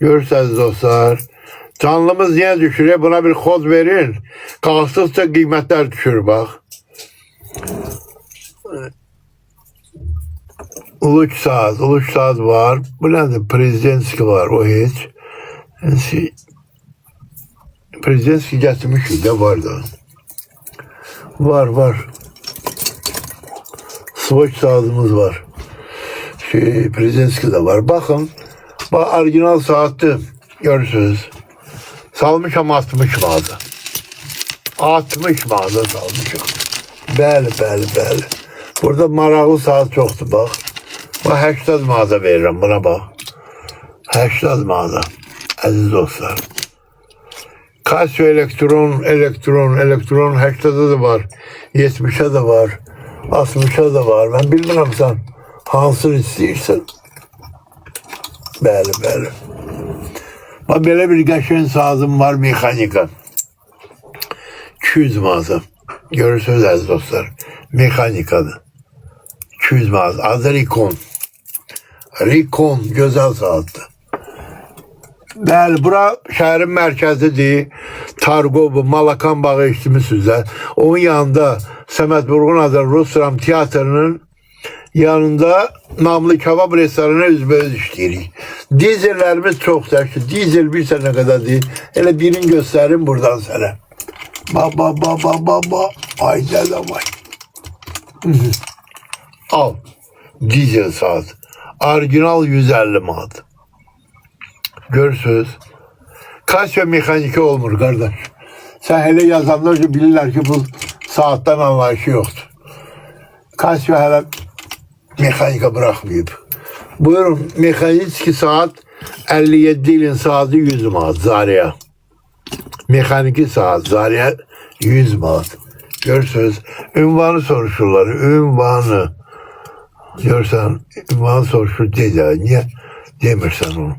Görürseniz dostlar. Canlımız niye düşürüyor? Buna bir kod verin. Kalktıkça kıymetler düşür bak. Uluç saat var. Bu nedir? Prezidenski var, o hiç. Prezidenski getirmiş de var da. Var. Swatch saatimiz var. Prezidenski de var. Bakın. Bak orijinal saati görürsünüz. Salmışam 60 mağaza. 60 mağaza salmışam. Bəli. Burada maraqlı saat çoxdur bak. Bak 80 mağaza verirəm buna bak. 80 mağaza. Əziz dostlar. Casio elektron 80'da da var. 70'e de var. 60'a da var. Ben bilmirəm sen hansını istəyirsən. Bəli. Bak böyle bir qəşəng sazım var, mexanika. 200 mağaza. Görürsünüz əziz dostlar. Mexanikadır. 200 mağaza. Adı Rikon gözəl saatdir. Bəli, bura şəhərin mərkəzidir. Targovu, Malakan bağı içmişsizlər. Onun yanında Səməd Vurğun adlı Rus dram teatrının yanında namlı kebab restoranı üzbəüz işləyirik. Dizellərimiz çox təşkil. Dizel bir sənə qədər deyil. Elə birini göstərim buradan sənə. Ba. Ay vay. Al. Dizel saat. Orijinal 150 manat. Görürsünüz. Casio mexaniki olmur kardeş. Sen hele yazanlar ki bilirler ki bu saatten anlayışı yoktur. Casio hele mexanika bırakmayıp. Buyurun, mexaniki saat 57 ilin saati 100 manat Zaria. Mexaniki saat Zaria 100 manat. Görürsünüz. Ünvanı soruşurlar. Ünvanı. Görsen ünvanı soruşur dedi. Niye demirsen onu?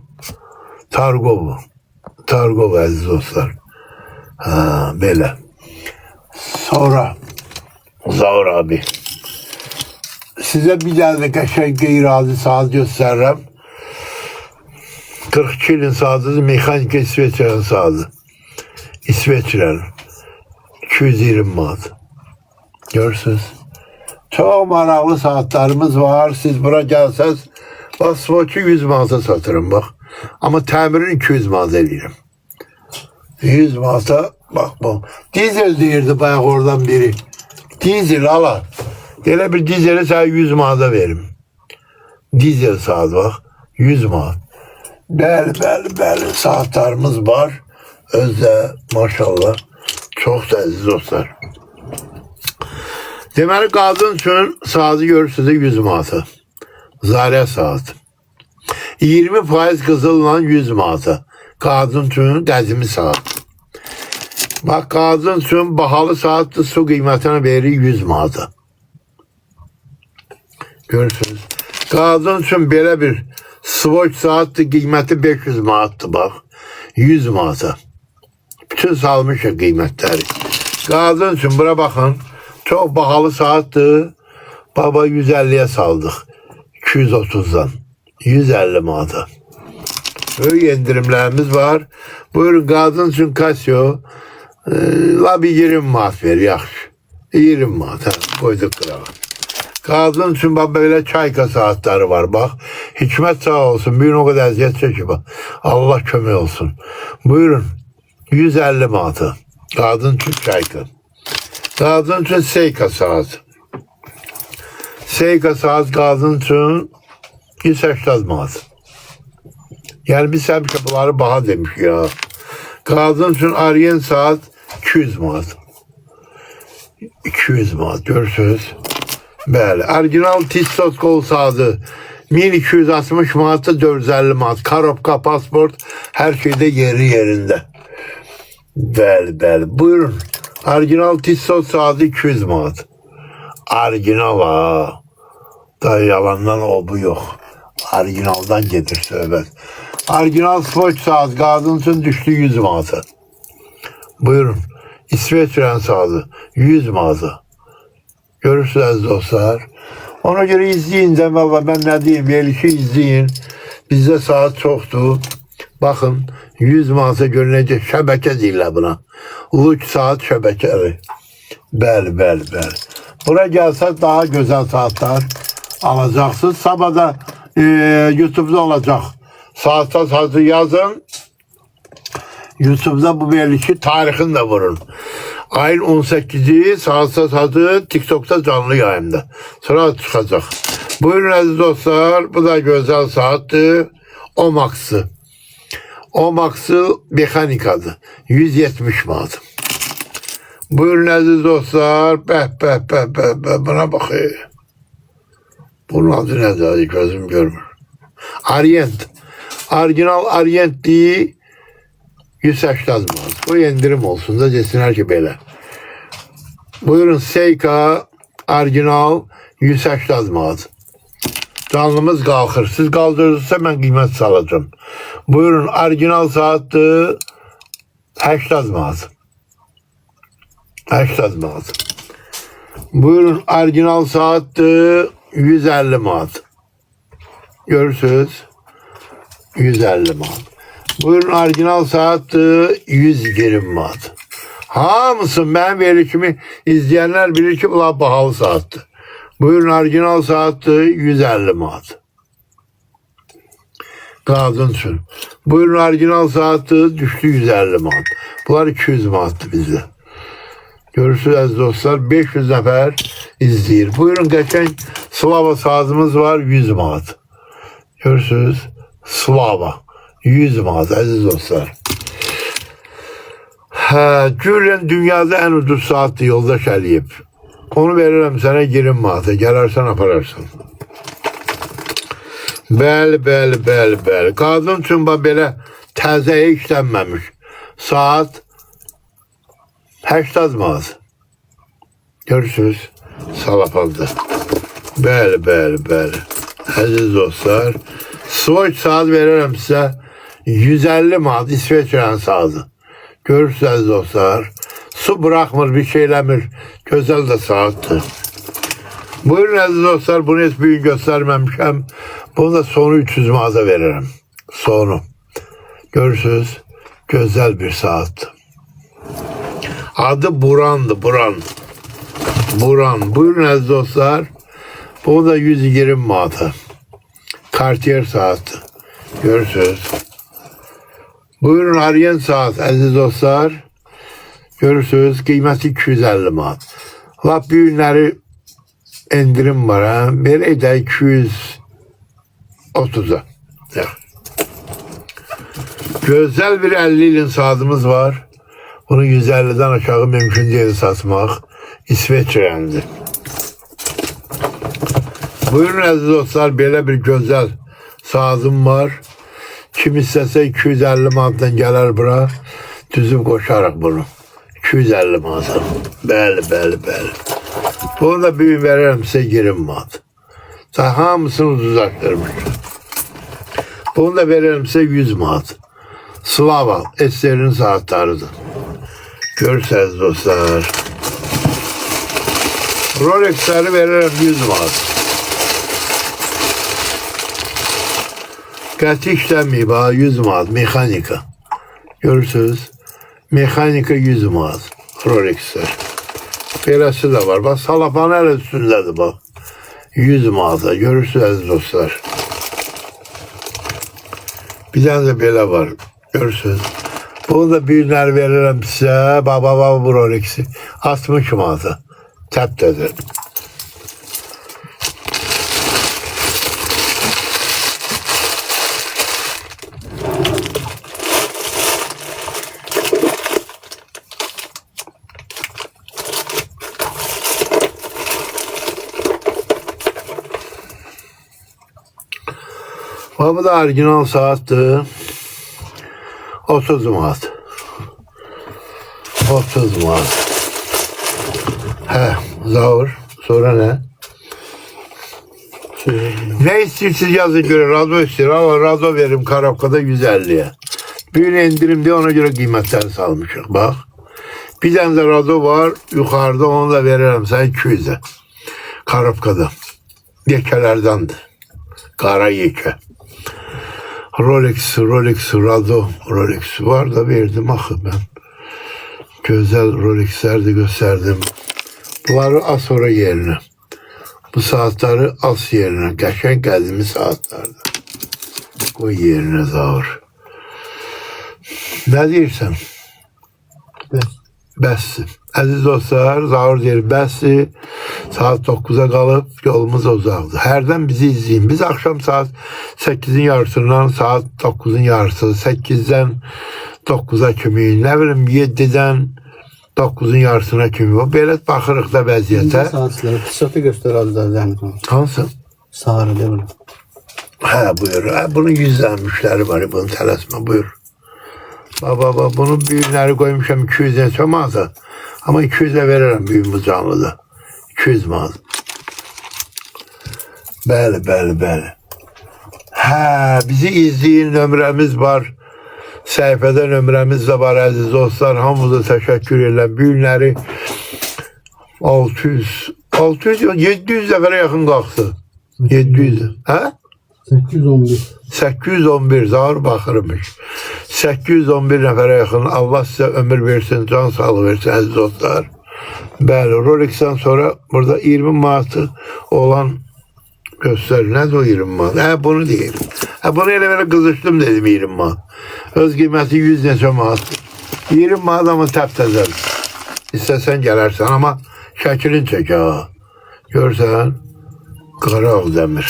Targov aziz dostlar. Ha, böyle. Sonra Zavur abi. Size bir tane qəşəng qeyri-adi saat göstərirəm. 42 ilin saatidir, mexanika İsveçrənin saati. İsveçrənin. 220 manat. Görürsünüz. Çox maraqlı saatlarımız var. Siz bura gəlsəz, bak Swatch'ı 100 manata satırım bak. Ama təmirini 200 manat eləyirəm. 100 manata bak bu. Dizel deyirdi bayaq oradan biri. Dizel ala. Elə bir dizeli sənə 100 manata verim. Dizel saat bak. 100 manat. Bəli saatlarımız var. Özdə maşallah. Çox əziz dostlar. Deməli qadın üçün saatı görürsünüz 100 manata. Zaria saat. 20% qızılla 100 manata. Qadın üçün qəzimi saat. Bak qadın üçün bahalı saatdır, su qiymətinə verir 100 manata. Görürsünüz. Qadın üçün belə bir Swatch saatdır, qiyməti 500 manatdır bak. 100 manata. Bütün salmışıq qiymətləri. Qadın üçün bura baxın. Çox bahalı saatdır. Baba 150'ye saldık. 230'dan. 150 manata. Böyle indirimlerimiz var. Buyurun qadın üçün Casio. La bir 20 manat ver yaxşı. 20 manat. Koyduk qırağa. Qadın üçün böyle çayka saatleri var bak. Hikmət sağ olsun. Bugün o kadar əziyyət çəkir bak. Allah kömək olsun. Buyurun. 150 manata. Qadın üçün çayka. Qadın üçün Seika saat. Seika saat qadın üçün 180 manat. Yani biz həmişə bunları baha demiş ya. Qadın üçün Aryen saat 200 manat. 200 manat görürsünüz. Bəli. Orijinal Tissot kol saatı 1260 manatda 450 manat. Karobka, pasport, her şeyde yeri yerinde. Bəli. Buyurun. Orijinal Tissot saati 200 manat. Orijinal ha. Da yalandan o bu yok. Orijinaldan gelir söhbət. Orijinal Swatch saat qadın üçün düştü 100 manata. Buyurun. İsveçrənin saati 100 manata. Görürsünüz dostlar. Ona göre izleyin de valla ben ne diyeyim. Yelişi izleyin. Bizde saat çoktu. Bakın 100 manata görünecek şəbəkə deyirlər buna. Uç saat şəbəkəri. Bəli. Bura gəlsəz daha gözəl saatlar alacaqsınız. Sabah da YouTube'da olacaq. Saatı yazın. YouTube'da bu verilişi tarixini de vurun. Ayın 18'i saatı TikTok'ta canlı yayında. Sonra çıkacak. Buyurun aziz dostlar. Bu da güzel saattir. Omax'ı. Omax'ı mexanikadır. 170 manat. Buyurun aziz dostlar. Buna bakayım. Bunun adı nedir? Gözüm görmür. Orient. Orijinal Orient değil. 180 manat. Bu indirim olsun da desinler ki belə. Buyurun Seika orijinal 180 manat. Canlımız qalxır. Siz qaldırırsa mən qiymət salacağım. Buyurun orijinal saatdir 80 manat. 80 manat. Buyurun orijinal saatdir 150 manat. Görürsünüz. 150 manat. Buyurun orijinal saatdir 120 manat. Hamısın benim verilişimi izleyenler bilir ki bunlar pahalı saattir. Buyurun orijinal saatdir 150 manat. Qadın üçün. Buyurun orijinal saatdir düştü 150 manat. Bunlar 200 manattır bizde. Görürsünüz aziz dostlar 500 nəfər izleyir. Buyurun qəşəng Slava saatımız var 100 manat. Görürsünüz Slava 100 manat aziz dostlar. Gülen dünyada en ucuz saattir Yoldaş Əliyev. Onu veririm sana 20 manata. Gələrsən apararsan. Bəli. Qadın üçün belə təzəyə işlənməmiş. Saat 80 manat. Görürsünüz. Salapalda. Bəli. Əziz dostlar. Swatch saat veririm size 150 manat İsveçrənin saatı. Görürsünüz dostlar. Su bırakmır, bir şeylemir. Güzel de saattir. Buyurun aziz dostlar, bunu hiç büyük göstermemişim. Bunu da sonu 300 manata veririm. Sonu. Görürsünüz. Güzel bir saat. Adı Buran'dı, Buran. Buyurun aziz dostlar. Bu da 120 manata. Cartier saati. Görürsünüz. Buyurun Orient saat aziz dostlar. Görürsünüz kıyməti 250 manat. Lap büyünləri indirim var ha. Verək də 230'a. Güzel bir 50 ilin saatimiz var. Bunu 150'den aşağı mümkün değil satmaq. İsveçrənidir. Buyurun aziz dostlar, belə bir güzel saatim var. Kim istəsə 250 manatdan gələr bura. Düzüb qoşarıq bunu. 250 manat. Bəli. Bunu da büyük veririm size 20 manat. Hamısını ucuzlaşdırmış. Bunu da veririm size 100 manat. Slava Ester'in saatlarıdır. Görürseniz dostlar. Rolex'leri veririm 100 manat. Qəti işlənməyib ha, 100 manat, mexanika. Görürsünüz, mexanika 100 manat, Rolex'ler. Beləsi də var, bak salafanı hələ üstündədir bak. 100 manata, görürsünüz dostlar. Bir tane de belə var, görürsünüz. Bunu da büyünləri veririm size, baba bu Rolex'i. 60 manata, təpdədir. Bu da orijinal saattir. 30 manat. 30 manat. Zavur. Sonra ne? Ne istiyorsunuz yazın göre radyo istiyor ama radyo veririm Karabka'da 150'ye. Büyüne indirim diye ona göre kıymetlerini salmışım. Bak. Bir tane de radyo var yukarıda, onu da veririm sana 200'e. Karabka'da. Yekelerdendir. Kara yeke. Rolex, Rado Rolex var da verdim axı ben. Güzel Rolex'ler de gösterdim. Bunları az sonra yerine. Bu saatleri az yerine. Qəşəng qədimi saatlerdi. Koy yerine Zaur. Ne deyirsən? Bəsdir. Əziz dostlar, Zaur deyir, bəsdir. Saat 9'a qalıb, yolumuz uzaqdır. Hərdən bizi izleyin. Biz akşam saat 8'in yarısından saat 9'un yarısı, 8'den 9'a kimi, ne bileyim 7'den 9'un yarısına kimi. Belə baxırıq da vəziyyətə. Saatçıları pısatı göstərəldilər. Hansı? Sarı değil mi? Hə, buyur. Hə, bunun 100 müştəri var, bunu tələsmə, buyur. Baba, bunun büyünləri koymuşam 200 neçə manata. Ama 200'e veririm büyün bu canlıda. 200 manat. Bəli. Hə, bizi izleyin, nömrəmiz var. Səhifədə nömrəmiz də var, əziz dostlar. Hamınıza təşəkkür edirəm. Büyünləri 700 nəfərə yaxın qalxdı. 700. Hə? 811 Zaur baxırmış. 811 nəfərə yaxın. Allah sizə ömür versin, can sağlığı versin əziz dostlar. Bəli, Rolex'ten sonra burada 20 manatı olan göstərir. Nədir o 20 manat? Hə, bunu deyir. Hə, bunu elə belə qızışdım dedim 20 manat. Öz qiyməti 100 neçə manat. 20 manat ama təptəzədir. İstəsən gələrsən ama şəklin çək ha. Görsən, qara Ağdəmir.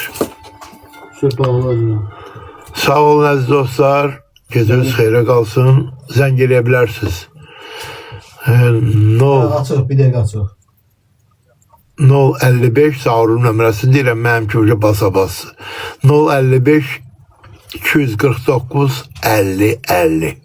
Sağ olun əziz dostlar. Geceniz xeyrə qalsın. Zəng eləyə bilərsiniz. Açıq, bir dəqiqə açıq. 055 Zaurun nömrəsini deyirəm, mənim kimi basa. 055 249 50 50.